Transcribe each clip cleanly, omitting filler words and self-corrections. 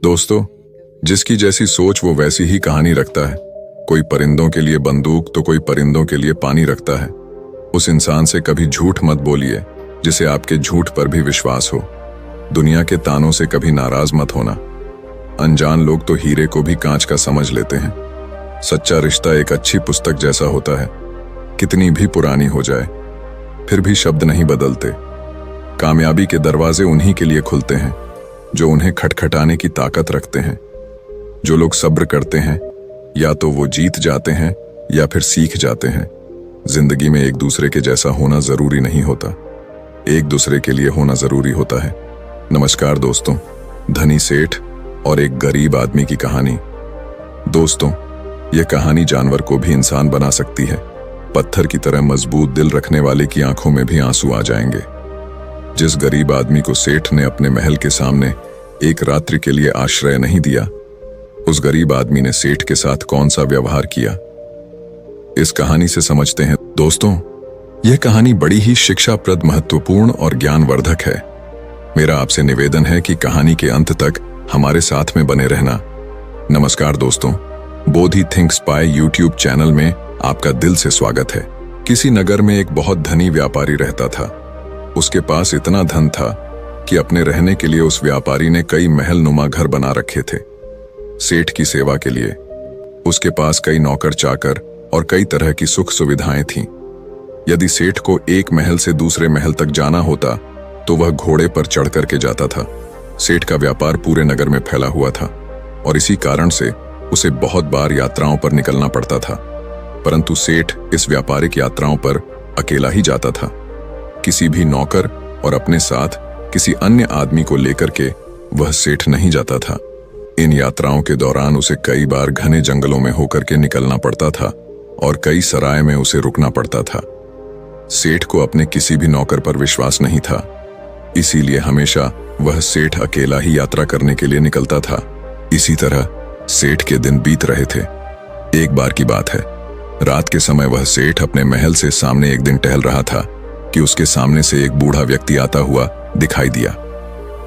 दोस्तों, जिसकी जैसी सोच वो वैसी ही कहानी रखता है। कोई परिंदों के लिए बंदूक तो कोई परिंदों के लिए पानी रखता है। उस इंसान से कभी झूठ मत बोलिए जिसे आपके झूठ पर भी विश्वास हो। दुनिया के तानों से कभी नाराज मत होना। अनजान लोग तो हीरे को भी कांच का समझ लेते हैं। सच्चा रिश्ता एक अच्छी पुस्तक जैसा होता है, कितनी भी पुरानी हो जाए फिर भी शब्द नहीं बदलते। कामयाबी के दरवाजे उन्हीं के लिए खुलते हैं जो उन्हें खटखटाने की ताकत रखते हैं। जो लोग सब्र करते हैं या तो वो जीत जाते हैं या फिर सीख जाते हैं। जिंदगी में एक दूसरे के जैसा होना जरूरी नहीं होता, एक दूसरे के लिए होना जरूरी होता है। नमस्कार दोस्तों, धनी सेठ और एक गरीब आदमी की कहानी। दोस्तों, यह कहानी जानवर को भी इंसान बना सकती है। पत्थर की तरह मजबूत दिल रखने वाले की आंखों में भी आंसू आ जाएंगे। जिस गरीब आदमी को सेठ ने अपने महल के सामने एक रात्रि के लिए आश्रय नहीं दिया, उस गरीब आदमी ने सेठ के साथ कौन सा व्यवहार किया, इस कहानी से समझते हैं। दोस्तों, यह कहानी बड़ी ही शिक्षाप्रद, महत्वपूर्ण और ज्ञानवर्धक है। मेरा आपसे निवेदन है कि कहानी के अंत तक हमारे साथ में बने रहना। नमस्कार दोस्तों, बोधि थिंक्स बाय यूट्यूब चैनल में आपका दिल से स्वागत है। किसी नगर में एक बहुत धनी व्यापारी रहता था। उसके पास इतना धन था कि अपने रहने के लिए उस व्यापारी ने कई महल नुमा घर बना रखे थे। सेठ की सेवा के लिए उसके पास कई नौकर चाकर और कई तरह की सुख सुविधाएं थीं। यदि सेठ को एक महल से दूसरे महल तक जाना होता तो वह घोड़े पर चढ़ करके जाता था। सेठ का व्यापार पूरे नगर में फैला हुआ था और इसी कारण से उसे बहुत बार यात्राओं पर निकलना पड़ता था। परंतु सेठ इस व्यापारिक यात्राओं पर अकेला ही जाता था। किसी भी नौकर और अपने साथ किसी अन्य आदमी को लेकर के वह सेठ नहीं जाता था। इन यात्राओं के दौरान उसे कई बार घने जंगलों में होकर के निकलना पड़ता था और कई सराय में उसे रुकना पड़ता था। सेठ को अपने किसी भी नौकर पर विश्वास नहीं था, इसीलिए हमेशा वह सेठ अकेला ही यात्रा करने के लिए निकलता था। इसी तरह सेठ के दिन बीत रहे थे। एक बार की बात है, रात के समय वह सेठ अपने महल से सामने एक दिन टहल रहा था कि उसके सामने से एक बूढ़ा व्यक्ति आता हुआ दिखाई दिया।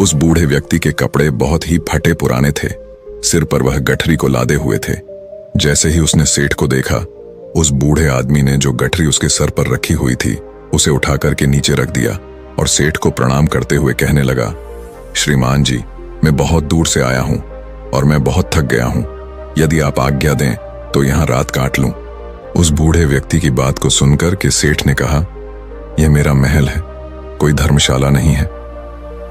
उस बूढ़े व्यक्ति के कपड़े बहुत ही फटे पुराने थे। सिर पर वह गठरी को लादे हुए थे। जैसे ही उसने सेठ को देखा, उस बूढ़े आदमी ने जो गठरी उसके सर पर रखी हुई थी उसे उठा करके नीचे रख दिया और सेठ को प्रणाम करते हुए कहने लगा, श्रीमान जी, मैं बहुत दूर से आया हूं और मैं बहुत थक गया हूं। यदि आप आज्ञा दें तो यहां रात काट लूं। उस बूढ़े व्यक्ति की बात को सुनकर के सेठ ने कहा, यह मेरा महल है, कोई धर्मशाला नहीं है।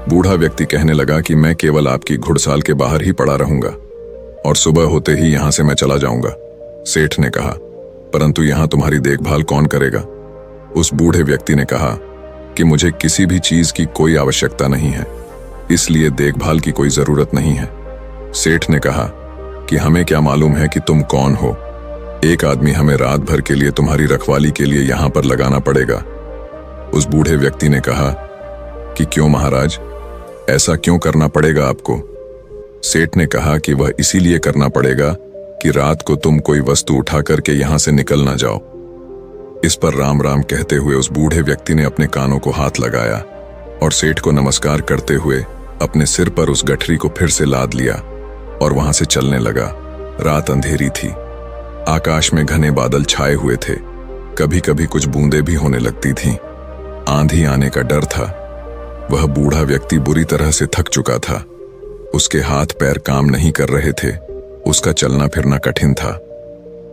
बूढ़ा व्यक्ति कहने लगा कि मैं केवल आपकी घुड़साल के बाहर ही पड़ा रहूंगा और सुबह होते ही यहां से मैं चला जाऊंगा। सेठ ने कहा, परंतु यहां तुम्हारी देखभाल कौन करेगा? उस बूढ़े व्यक्ति ने कहा कि मुझे किसी भी चीज की कोई आवश्यकता नहीं है, इसलिए देखभाल की कोई जरूरत नहीं है। सेठ ने कहा कि हमें क्या मालूम है कि तुम कौन हो। एक आदमी हमें रात भर के लिए तुम्हारी रखवाली के लिए यहां पर लगाना पड़ेगा। उस बूढ़े व्यक्ति ने कहा कि क्यों महाराज, ऐसा क्यों करना पड़ेगा आपको? सेठ ने कहा कि वह इसीलिए करना पड़ेगा कि रात को तुम कोई वस्तु उठा करके यहां से निकल ना जाओ। इस पर राम राम कहते हुए उस बूढ़े व्यक्ति ने अपने कानों को हाथ लगाया और सेठ को नमस्कार करते हुए अपने सिर पर उस गठरी को फिर से लाद लिया और वहां से चलने लगा। रात अंधेरी थी, आकाश में घने बादल छाए हुए थे, कभी कभी कुछ बूंदें भी होने लगती थीं। आंधी आने का डर था। वह बूढ़ा व्यक्ति बुरी तरह से थक चुका था। उसके हाथ पैर काम नहीं कर रहे थे, उसका चलना फिरना कठिन था।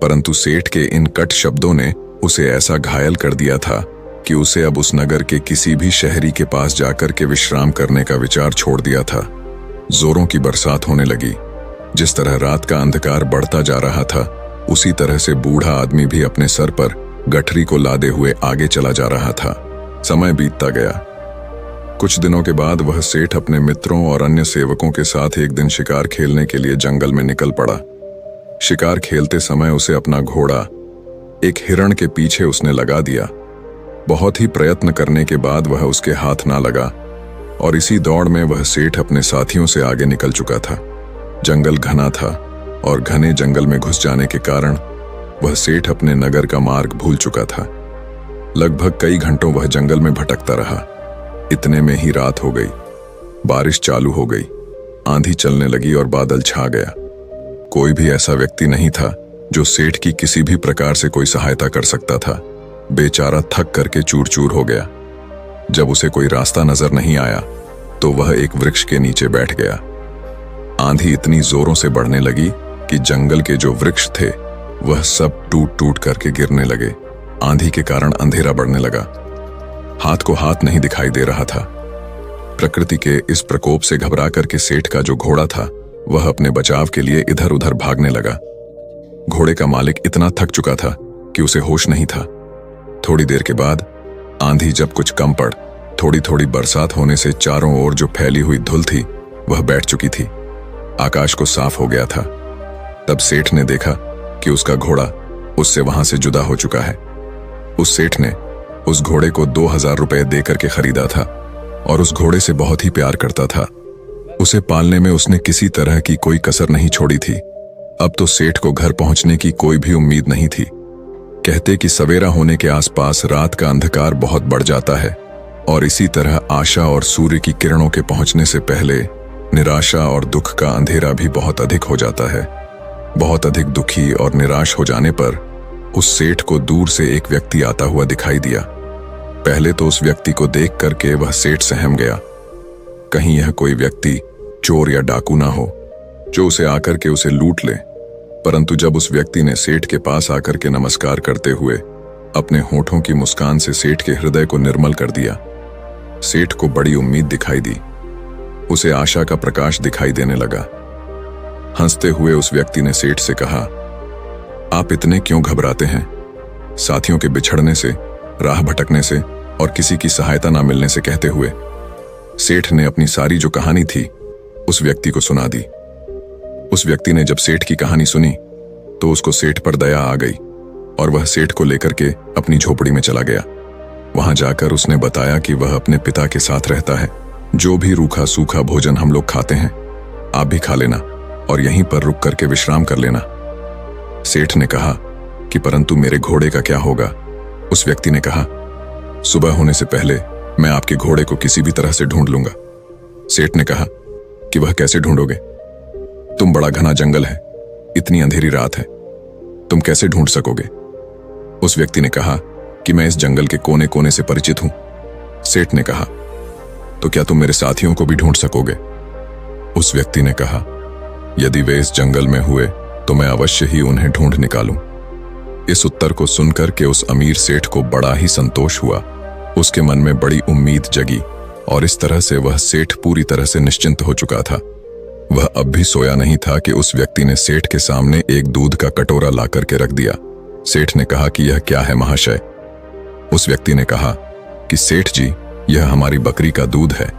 परंतु सेठ के इन कट शब्दों ने उसे ऐसा घायल कर दिया था कि उसे अब उस नगर के किसी भी शहरी के पास जाकर के विश्राम करने का विचार छोड़ दिया था। जोरों की बरसात होने लगी। जिस तरह रात का अंधकार बढ़ता जा रहा था, उसी तरह से बूढ़ा आदमी भी अपने सर पर गठरी को लादे हुए आगे चला जा रहा था। समय बीतता गया। कुछ दिनों के बाद वह सेठ अपने मित्रों और अन्य सेवकों के साथ एक दिन शिकार खेलने के लिए जंगल में निकल पड़ा। शिकार खेलते समय उसे अपना घोड़ा एक हिरण के पीछे उसने लगा दिया। बहुत ही प्रयत्न करने के बाद वह उसके हाथ ना लगा और इसी दौड़ में वह सेठ अपने साथियों से आगे निकल चुका था। जंगल घना था और घने जंगल में घुस जाने के कारण वह सेठ अपने नगर का मार्ग भूल चुका था। लगभग कई घंटों वह जंगल में भटकता रहा। इतने में ही रात हो गई। बारिश चालू हो गई। आंधी चलने लगी और बादल छा गया। कोई भी ऐसा व्यक्ति नहीं था जो सेठ की किसी भी प्रकार से कोई सहायता कर सकता था। बेचारा थक करके चूर चूर हो गया। जब उसे कोई रास्ता नजर नहीं आया तो वह एक वृक्ष के नीचे बैठ गया। आंधी इतनी जोरों से बढ़ने लगी कि जंगल के जो वृक्ष थे वह सब टूट टूट करके गिरने लगे। आंधी के कारण अंधेरा बढ़ने लगा। हाथ को हाथ नहीं दिखाई दे रहा था। प्रकृति के इस प्रकोप से घबरा करके सेठ का जो घोड़ा था वह अपने बचाव के लिए इधर उधर भागने लगा। घोड़े का मालिक इतना थक चुका था कि उसे होश नहीं था। थोड़ी देर के बाद आंधी जब कुछ कम पड़, थोड़ी थोड़ी बरसात होने से चारों ओर जो फैली हुई धुल थी वह बैठ चुकी थी। आकाश को साफ हो गया था। तब सेठ ने देखा कि उसका घोड़ा उससे वहां से जुदा हो चुका है। उस सेठ ने उस घोड़े को 2000 रुपए देकर के खरीदा था और उस घोड़े से बहुत ही प्यार करता था। उसे पालने में उसने किसी तरह की कोई कसर नहीं छोड़ी थी। अब तो सेठ को घर पहुंचने की कोई भी उम्मीद नहीं थी। कहते कि सवेरा होने के आसपास रात का अंधकार बहुत बढ़ जाता है और इसी तरह आशा और सूर्य की किरणों के पहुंचने से पहले निराशा और दुख का अंधेरा भी बहुत अधिक हो जाता है। बहुत अधिक दुखी और निराश हो जाने पर उस सेठ को दूर से एक व्यक्ति आता हुआ दिखाई दिया। पहले तो उस व्यक्ति को देख करके वह सेठ सहम गया। कहीं यह कोई व्यक्ति चोर या डाकू ना हो जो उसे आकर के उसे लूट ले। परंतु जब उस व्यक्ति ने सेठ के पास आकर के नमस्कार करते हुए अपने होठों की मुस्कान से सेठ के हृदय को निर्मल कर दिया, सेठ को बड़ी उम्मीद दिखाई दी। उसे आशा का प्रकाश दिखाई देने लगा। हंसते हुए उस व्यक्ति ने सेठ से कहा, आप इतने क्यों घबराते हैं? साथियों के बिछड़ने से, राह भटकने से और किसी की सहायता ना मिलने से कहते हुए सेठ ने अपनी सारी जो कहानी थी उस व्यक्ति को सुना दी। उस व्यक्ति ने जब सेठ की कहानी सुनी तो उसको सेठ पर दया आ गई और वह सेठ को लेकर के अपनी झोपड़ी में चला गया। वहां जाकर उसने बताया कि वह अपने पिता के साथ रहता है। जो भी रूखा सूखा भोजन हम लोग खाते हैं आप भी खा लेना और यहीं पर रुक करके विश्राम कर लेना। सेठ ने कहा कि परंतु मेरे घोड़े का क्या होगा? उस व्यक्ति ने कहा, सुबह होने से पहले मैं आपके घोड़े को किसी भी तरह से ढूंढ लूंगा। सेठ ने कहा कि वह कैसे ढूंढोगे? तुम बड़ा घना जंगल है, इतनी अंधेरी रात है, तुम कैसे ढूंढ सकोगे? उस व्यक्ति ने कहा कि मैं इस जंगल के कोने कोने से परिचित हूं। सेठ ने कहा, तो क्या तुम मेरे साथियों को भी ढूंढ सकोगे? उस व्यक्ति ने कहा, यदि वे इस जंगल में हुए तो मैं अवश्य ही उन्हें ढूंढ निकालूं। इस उत्तर को सुनकर के उस अमीर सेठ को बड़ा ही संतोष हुआ। उसके मन में बड़ी उम्मीद जगी और इस तरह से वह सेठ पूरी तरह से निश्चिंत हो चुका था। वह अब भी सोया नहीं था कि उस व्यक्ति ने सेठ के सामने एक दूध का कटोरा ला करके रख दिया। सेठ ने कहा कि यह क्या है महाशय? उस व्यक्ति ने कहा कि सेठ जी, यह हमारी बकरी का दूध है।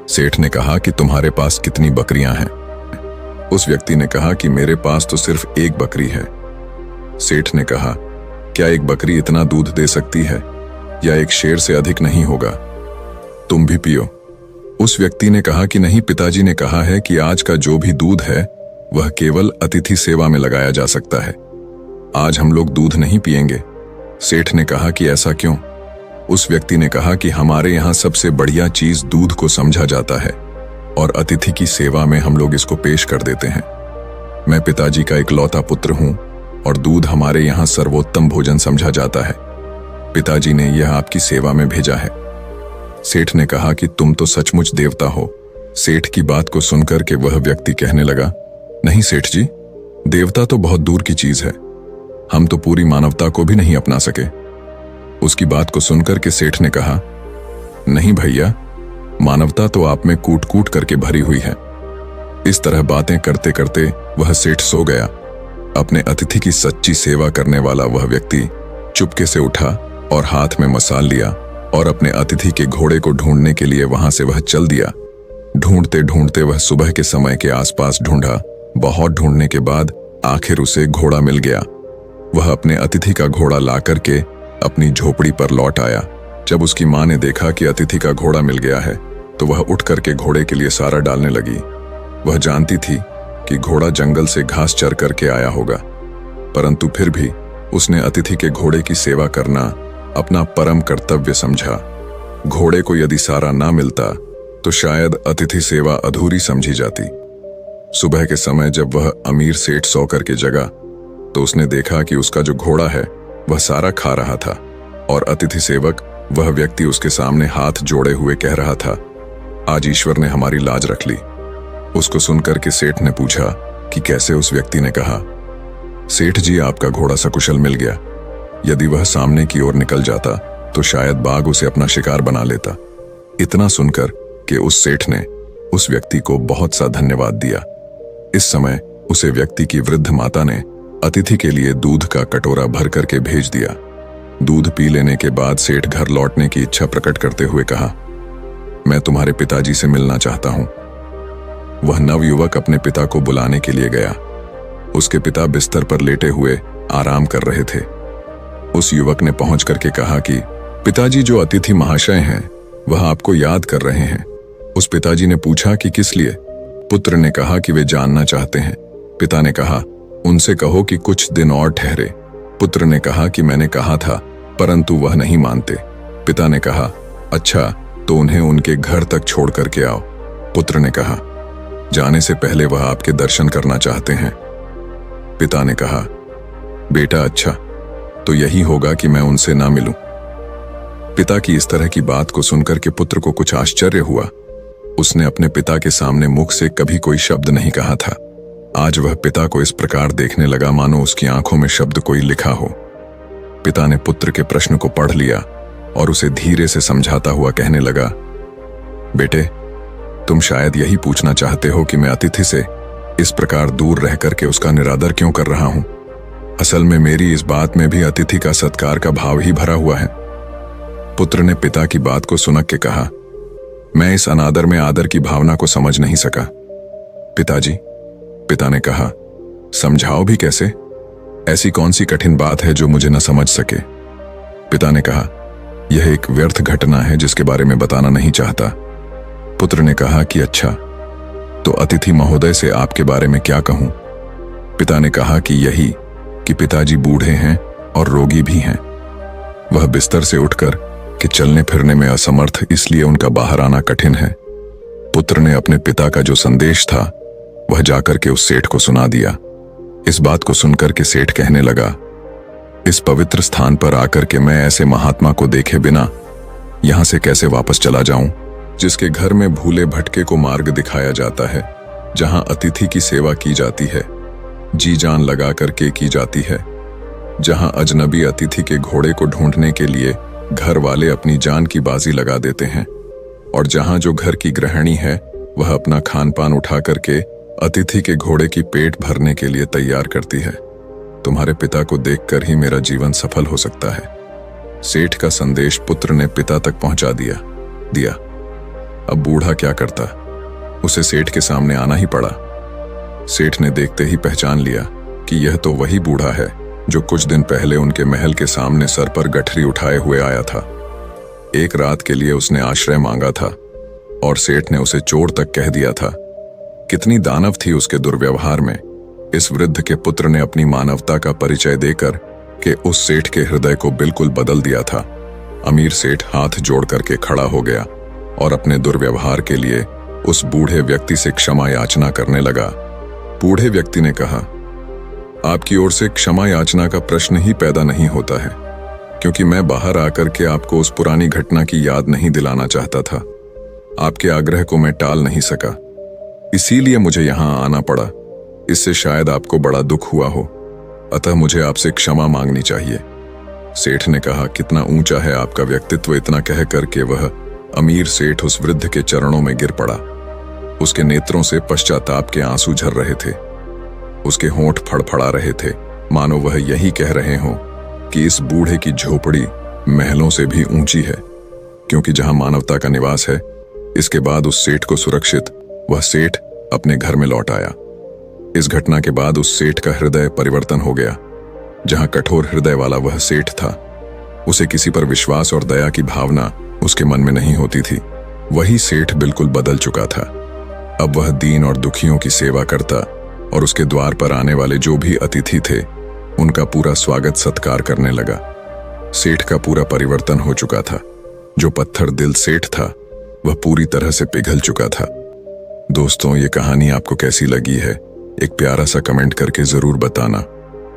सेठ ने कहा कि तुम्हारे पास कितनी बकरियां हैं? उस व्यक्ति ने कहा कि मेरे पास तो सिर्फ एक बकरी है। सेठ ने कहा, क्या एक बकरी इतना दूध दे सकती है या एक शेर से अधिक नहीं होगा? तुम भी पियो। उस व्यक्ति ने कहा कि नहीं, पिताजी ने कहा है कि आज का जो भी दूध है वह केवल अतिथि सेवा में लगाया जा सकता है। आज हम लोग दूध नहीं पिएंगे। सेठ ने कहा कि ऐसा क्यों? उस व्यक्ति ने कहा कि हमारे यहाँ सबसे बढ़िया चीज दूध को समझा जाता है और अतिथि की सेवा में हम लोग इसको पेश कर देते हैं। मैं पिताजी का इकलौता पुत्र हूं और दूध हमारे यहाँ सर्वोत्तम भोजन समझा जाता है। पिताजी ने यह आपकी सेवा में भेजा है। सेठ ने कहा कि तुम तो सचमुच देवता हो। सेठ की बात को सुनकर के वह व्यक्ति कहने लगा, नहीं सेठ जी, देवता तो बहुत दूर की चीज है, हम तो पूरी मानवता को भी नहीं अपना सके। उसकी बात को सुनकर के सेठ ने कहा, नहीं भैया, मानवता तो आप में कूट कूट करके भरी हुई है। इस तरह बातें करते करते वह सेठ सो गया। अपने अतिथि की सच्ची सेवा करने वाला वह व्यक्ति चुपके से उठा और हाथ में मसाल लिया और अपने अतिथि के घोड़े को ढूंढने के लिए वहां से वह चल दिया। ढूंढते ढूंढते वह सुबह के समय के आसपास ढूंढा। बहुत ढूंढने के बाद आखिर उसे घोड़ा मिल गया। वह अपने अतिथि का घोड़ा ला करके अपनी झोपड़ी पर लौट आया। जब उसकी मां ने देखा कि अतिथि का घोड़ा मिल गया है तो वह उठ करके घोड़े के लिए सारा डालने लगी। वह जानती थी कि घोड़ा जंगल से घास चर करके आया होगा, परंतु फिर भी उसने अतिथि के घोड़े की सेवा करना अपना परम कर्तव्य समझा। घोड़े को यदि सारा ना मिलता तो शायद अतिथि सेवा अधूरी समझी जाती। सुबह के समय जब वह अमीर सेठ सो करके जगा तो उसने देखा कि उसका जो घोड़ा है वह सारा खा रहा था और अतिथि सेवक, वह व्यक्ति उसके सामने हाथ जोड़े हुए कह रहा था, आज ईश्वर ने हमारी लाज रख ली। उसको सुनकर के सेठ ने पूछा कि कैसे। उस व्यक्ति ने कहा, सेठ जी, आपका घोड़ा सकुशल मिल गया। यदि वह सामने की ओर निकल जाता तो शायद बाघ उसे अपना शिकार बना लेता। इतना सुनकर कि उस सेठ ने उस व्यक्ति को बहुत सा धन्यवाद दिया। इस समय उसे व्यक्ति की वृद्ध माता ने अतिथि के लिए दूध का कटोरा भर करके भेज दिया। दूध पी लेने के बाद सेठ घर लौटने की इच्छा प्रकट करते हुए कहा, मैं तुम्हारे पिताजी से मिलना चाहता हूं। वह नवयुवक अपने पिता को बुलाने के लिए गया। उसके पिता बिस्तर पर लेटे हुए आराम कर रहे थे। उस युवक ने पहुंच करके कहा कि पिताजी, जो अतिथि महाशय हैं वह आपको याद कर रहे हैं। उस पिताजी ने पूछा कि किस लिए? पुत्र ने कहा कि वे जानना चाहते हैं। पिता ने कहा, उनसे कहो कि कुछ दिन और ठहरे। पुत्र ने कहा कि मैंने कहा था, परंतु वह नहीं मानते। पिता ने कहा, अच्छा तो उन्हें उनके घर तक छोड़ करके आओ। पुत्र ने कहा, जाने से पहले वह आपके दर्शन करना चाहते हैं। पिता ने कहा, बेटा अच्छा, तो यही होगा कि मैं उनसे ना मिलूं। पिता की इस तरह की बात को सुनकर के पुत्र को कुछ आश्चर्य हुआ। उसने अपने पिता के सामने मुख से कभी कोई शब्द नहीं कहा था। आज वह पिता को इस प्रकार देखने लगा मानो उसकी आंखों में शब्द कोई लिखा हो। पिता ने पुत्र के प्रश्न को पढ़ लिया और उसे धीरे से समझाता हुआ कहने लगा, बेटे, तुम शायद यही पूछना चाहते हो कि मैं अतिथि से इस प्रकार दूर रह करके उसका निरादर क्यों कर रहा हूं। असल में मेरी इस बात में भी अतिथि का सत्कार का भाव ही भरा हुआ है। पुत्र ने पिता की बात को सुनक के कहा, मैं इस अनादर में आदर की भावना को समझ नहीं सका। पिताजी, पिता ने कहा, समझाओ भी कैसे? ऐसी कौन सी कठिन बात है जो मुझे न समझ सके? पिता ने कहा, यह एक व्यर्थ घटना है जिसके बारे में बताना नहीं चाहता। पुत्र ने कहा कि अच्छा, तो अतिथि महोदय से आपके बारे में क्या कहूं? पिता ने कहा कि यही कि पिताजी बूढ़े हैं और रोगी भी हैं। वह बिस्तर से उठकर कि चलने फिरने में असमर्थ, इसलिए उनका बाहर आना कठिन है। पुत्र ने अपने पिता का जो संदेश था वह जाकर के उस सेठ को सुना दिया। इस बात को सुनकर के सेठ कहने लगा, इस पवित्र स्थान पर आकर के मैं ऐसे महात्मा को देखे बिना यहां से कैसे वापस चला जाऊं, जिसके घर में भूले भटके को मार्ग दिखाया जाता है, जहां अतिथि की सेवा की जाती है, जी जान लगा करके की जाती है, जहां अजनबी अतिथि के घोड़े को ढूंढने के लिए घर वाले अपनी जान की बाजी लगा देते हैं, और जहां जो घर की गृहिणी है वह अपना खान पान उठा करके अतिथि के घोड़े की पेट भरने के लिए तैयार करती है। तुम्हारे पिता को देखकर ही मेरा जीवन सफल हो सकता है। सेठ का संदेश पुत्र ने पिता तक पहुंचा दिया। अब बूढ़ा क्या करता, उसे सेठ के सामने आना ही पड़ा। सेठ ने देखते ही पहचान लिया कि यह तो वही बूढ़ा है जो कुछ दिन पहले उनके महल के सामने सर पर गठरी उठाए हुए आया था। एक रात के लिए उसने आश्रय मांगा था और सेठ ने उसे चोर तक कह दिया था। कितनी दानव थी उसके दुर्व्यवहार में। इस वृद्ध के पुत्र ने अपनी मानवता का परिचय देकर के उस सेठ के हृदय को बिल्कुल बदल दिया था। अमीर सेठ हाथ जोड़ करके खड़ा हो गया और अपने दुर्व्यवहार के लिए उस बूढ़े व्यक्ति से क्षमा याचना करने लगा। बूढ़े व्यक्ति ने कहा, आपकी ओर से क्षमा याचना का प्रश्न ही पैदा नहीं होता है, क्योंकि मैं बाहर आकर के आपको उस पुरानी घटना की याद नहीं दिलाना चाहता था। आपके आग्रह को मैं टाल नहीं सका, इसीलिए मुझे यहां आना पड़ा। इससे शायद आपको बड़ा दुख हुआ हो, अतः मुझे आपसे क्षमा मांगनी चाहिए। सेठ ने कहा, कितना ऊंचा है आपका व्यक्तित्व। इतना कह करके वह अमीर सेठ उस वृद्ध के चरणों में गिर पड़ा। उसके नेत्रों से पश्चाताप के आंसू झर रहे थे। उसके होंठ फड़फड़ा रहे थे, मानो वह यही कह रहे हों कि इस बूढ़े की झोपड़ी महलों से भी ऊंची है, क्योंकि जहां मानवता का निवास है। इसके बाद उस सेठ को सुरक्षित वह सेठ अपने घर में लौट आया। इस घटना के बाद उस सेठ का हृदय परिवर्तन हो गया। जहां कठोर हृदय वाला वह सेठ था, उसे किसी पर विश्वास और दया की भावना उसके मन में नहीं होती थी। वही सेठ बिल्कुल बदल चुका था। अब वह दीन और दुखियों की सेवा करता और उसके द्वार पर आने वाले जो भी अतिथि थे उनका पूरा स्वागत सत्कार करने लगा। सेठ का पूरा परिवर्तन हो चुका था। जो पत्थर दिल सेठ था वह पूरी तरह से पिघल चुका था। दोस्तों, ये कहानी आपको कैसी लगी है, एक प्यारा सा कमेंट करके जरूर बताना।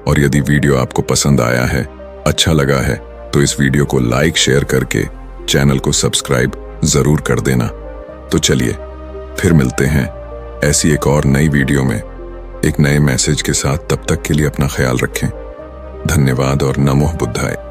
और यदि वीडियो आपको पसंद आया है, अच्छा लगा है, तो इस वीडियो को लाइक शेयर करके चैनल को सब्सक्राइब जरूर कर देना। तो चलिए फिर मिलते हैं ऐसी एक और नई वीडियो में एक नए मैसेज के साथ। तब तक के लिए अपना ख्याल रखें। धन्यवाद और नमो बुद्धाय।